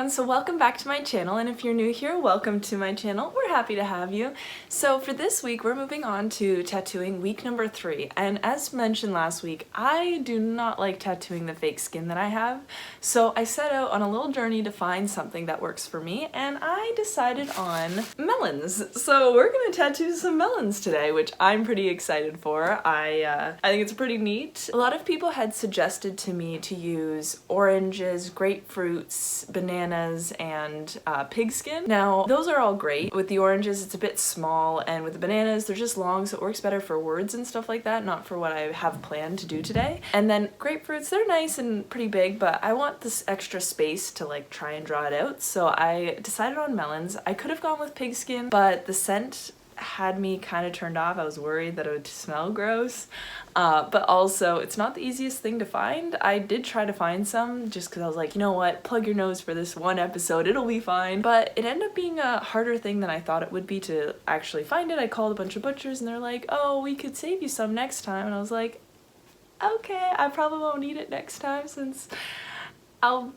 everyone, so welcome back to my channel, and if you're new here, welcome to my channel. We're happy to have you. So for this week, we're moving on to tattooing week number 3, and as mentioned last week, I do not like tattooing the fake skin that I have, so I set out on a little journey to find something that works for me, and I decided on melons. So we're gonna tattoo some melons today, which I'm pretty excited for. I think it's pretty neat. A lot of people had suggested to me to use oranges, grapefruits, bananas, and pigskin. Now, those are all great. With the oranges, it's a bit small, and with the bananas, they're just long, so it works better for words and stuff like that, not for what I have planned to do today. And then grapefruits, they're nice and pretty big, but I want this extra space to like try and draw it out, so I decided on melons. I could have gone with pigskin, but the scent had me kind of turned off. I was worried that it would smell gross, but also it's not the easiest thing to find. I did try to find some just because I was like, you know what, plug your nose for this one episode, it'll be fine. But it ended up being a harder thing than I thought it would be to actually find it. I called a bunch of butchers and they're like, oh, we could save you some next time, and I was like, okay, I probably won't need it next time since I'll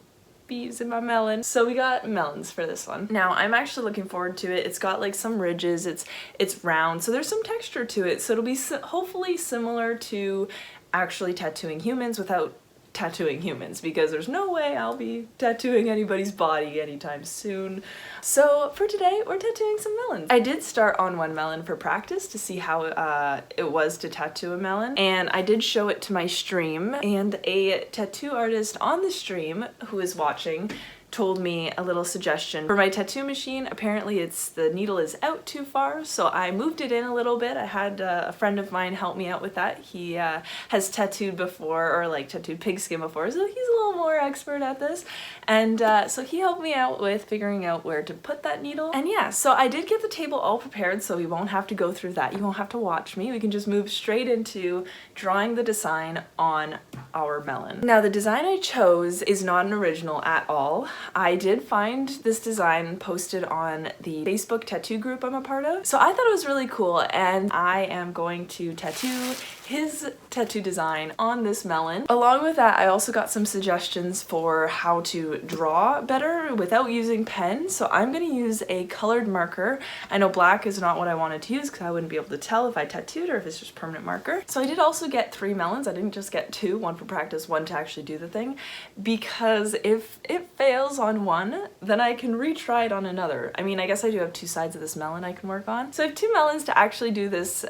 be using my melon. So we got melons for this one. Now I'm actually looking forward to it. It's got like some ridges, it's round, so there's some texture to it, so it'll be hopefully similar to actually tattooing humans without tattooing humans, because there's no way I'll be tattooing anybody's body anytime soon. So for today, we're tattooing some melons. I did start on one melon for practice to see how it was to tattoo a melon, and I did show it to my stream, and a tattoo artist on the stream who is watching told me a little suggestion for my tattoo machine. Apparently the needle is out too far, so I moved it in a little bit. I had a friend of mine help me out with that. He has tattooed before, or like tattooed pigskin before, so he's a little more expert at this, and so he helped me out with figuring out where to put that needle. And yeah, so I did get the table all prepared, so we won't have to go through that. You won't have to watch me. We can just move straight into drawing the design on our melon. Now the design I chose is not an original at all. I did find this design posted on the Facebook tattoo group I'm a part of, so I thought it was really cool, and I am going to tattoo his tattoo design on this melon. Along with that, I also got some suggestions for how to draw better without using pen, so I'm going to use a colored marker. I know black is not what I wanted to use because I wouldn't be able to tell if I tattooed or if it's just permanent marker. So I did also get 3 melons. I didn't just get 2, one for practice, one to actually do the thing, because if it fails on one, then I can retry it on another. I mean, I guess I do have 2 sides of this melon I can work on. So I have 2 melons to actually do this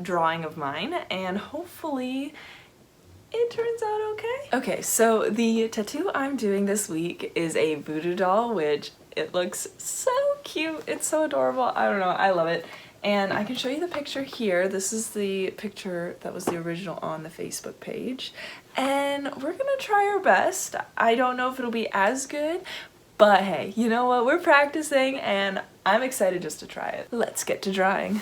drawing of mine, and hopefully it turns out okay. Okay, so the tattoo I'm doing this week is a voodoo doll, which it looks so cute. It's so adorable. I don't know, I love it. And I can show you the picture here. This is the picture that was the original on the Facebook page. And we're gonna try our best. I don't know if it'll be as good, but hey, you know what? We're practicing and I'm excited just to try it. Let's get to drawing.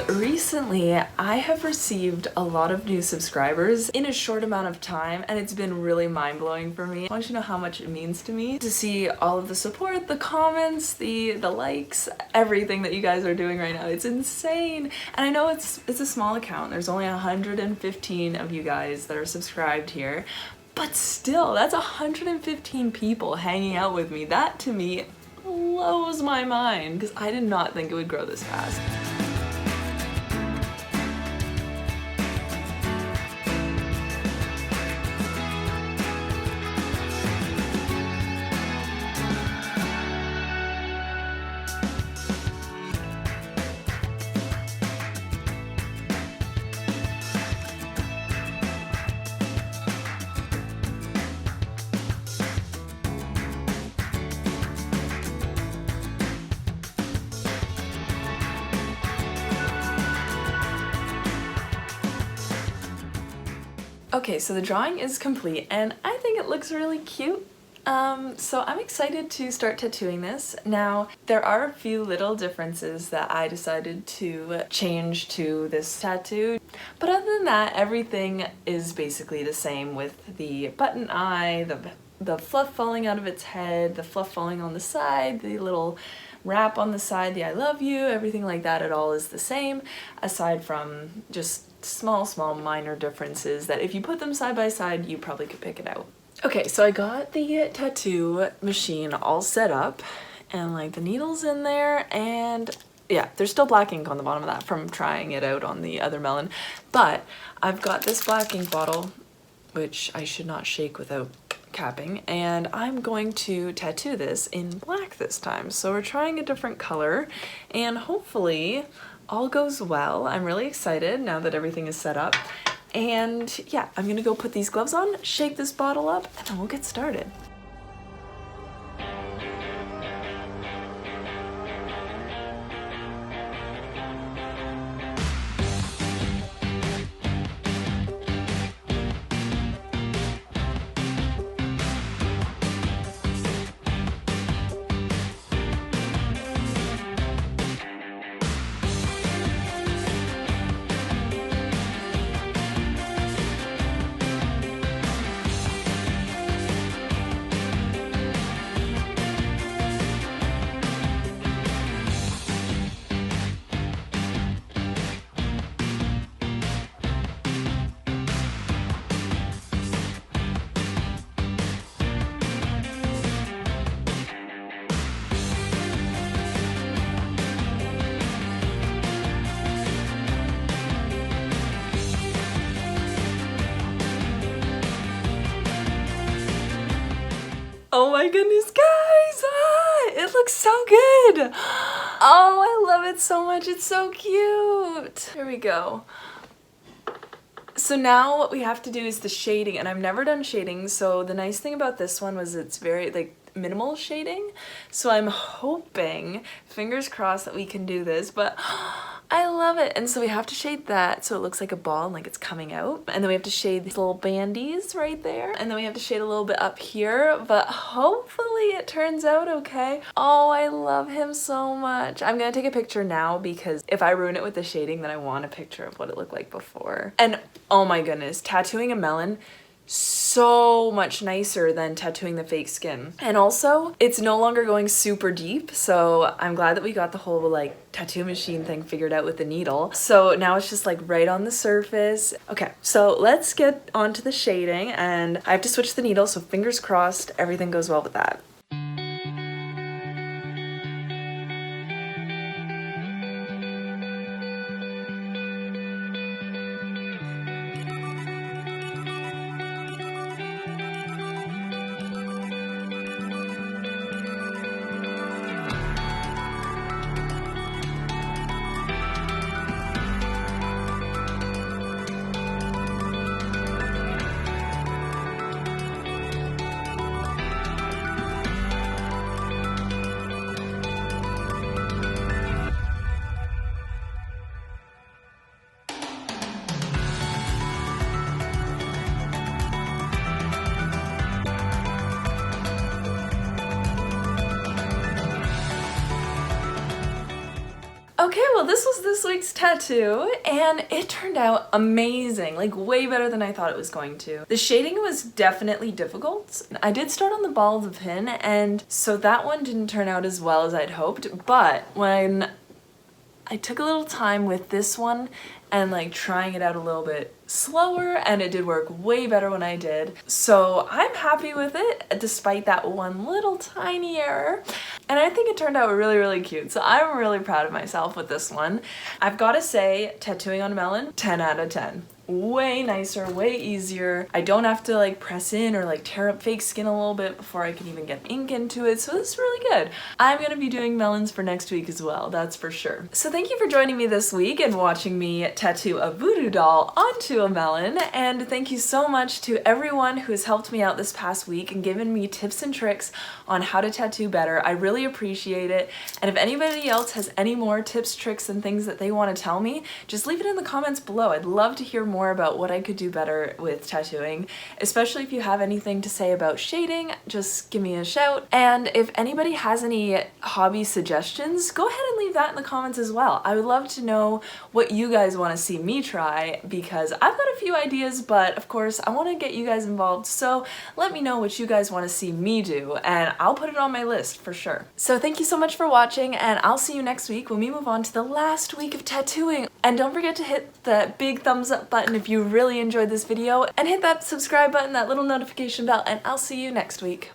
Recently, I have received a lot of new subscribers in a short amount of time, and it's been really mind-blowing for me. I want you to know how much it means to me to see all of the support, the comments, the likes, everything that you guys are doing right now. It's insane. And I know it's a small account. There's only 115 of you guys that are subscribed here, but still, that's 115 people hanging out with me. That to me blows my mind because I did not think it would grow this fast. Okay, so the drawing is complete and I think it looks really cute. So I'm excited to start tattooing this. Now, there are a few little differences that I decided to change to this tattoo, but other than that, everything is basically the same with the button eye, the fluff falling out of its head, the fluff falling on the side, the little wrap on the side, the I love you, everything like that, it all is the same, aside from just small minor differences that if you put them side by side, you probably could pick it out. Okay, so I got the tattoo machine all set up and like the needle's in there, and yeah, there's still black ink on the bottom of that from trying it out on the other melon, but I've got this black ink bottle, which I should not shake without capping, and I'm going to tattoo this in black this time. So we're trying a different color and hopefully all goes well. I'm really excited now that everything is set up. And yeah, I'm gonna go put these gloves on, shake this bottle up, and then we'll get started. Oh my goodness, guys! It looks so good! Oh, I love it so much. It's so cute. Here we go. So now what we have to do is the shading, and I've never done shading, so the nice thing about this one was it's very like minimal shading. So I'm hoping, fingers crossed, that we can do this, but I love it. And so we have to shade that so it looks like a ball and like it's coming out. And then we have to shade these little bandies right there. And then we have to shade a little bit up here, but hopefully it turns out okay. Oh, I love him so much. I'm gonna take a picture now because if I ruin it with the shading, then I want a picture of what it looked like before. And oh my goodness, tattooing a melon, so much nicer than tattooing the fake skin. And also, it's no longer going super deep, so I'm glad that we got the whole like tattoo machine thing figured out with the needle. So now it's just like right on the surface. Okay, so let's get onto the shading, and I have to switch the needle, so fingers crossed everything goes well with that. Okay, well this was this week's tattoo, and it turned out amazing, like way better than I thought it was going to. The shading was definitely difficult. I did start on the ball of the pin, and so that one didn't turn out as well as I'd hoped, but when I took a little time with this one and like trying it out a little bit slower, and it did work way better when I did. So I'm happy with it despite that one little tiny error. And I think it turned out really, really cute. So I'm really proud of myself with this one. I've got to say, tattooing on a melon, 10 out of 10. Way nicer, way easier. I don't have to like press in or like tear up fake skin a little bit before I can even get ink into it. So this is really good. I'm gonna be doing melons for next week as well, that's for sure. So thank you for joining me this week and watching me tattoo a voodoo doll onto a melon. And thank you so much to everyone who has helped me out this past week and given me tips and tricks on how to tattoo better. I really appreciate it. And if anybody else has any more tips, tricks, and things that they want to tell me, just leave it in the comments below. I'd love to hear more about what I could do better with tattooing, especially if you have anything to say about shading, just give me a shout. And if anybody has any hobby suggestions, go ahead and leave that in the comments as well. I would love to know what you guys want to see me try, because I've got a few ideas, but of course I want to get you guys involved, so let me know what you guys want to see me do and I'll put it on my list for sure. So thank you so much for watching, and I'll see you next week when we move on to the last week of tattooing. And don't forget to hit the big thumbs up button if you really enjoyed this video, and hit that subscribe button, that little notification bell, and I'll see you next week.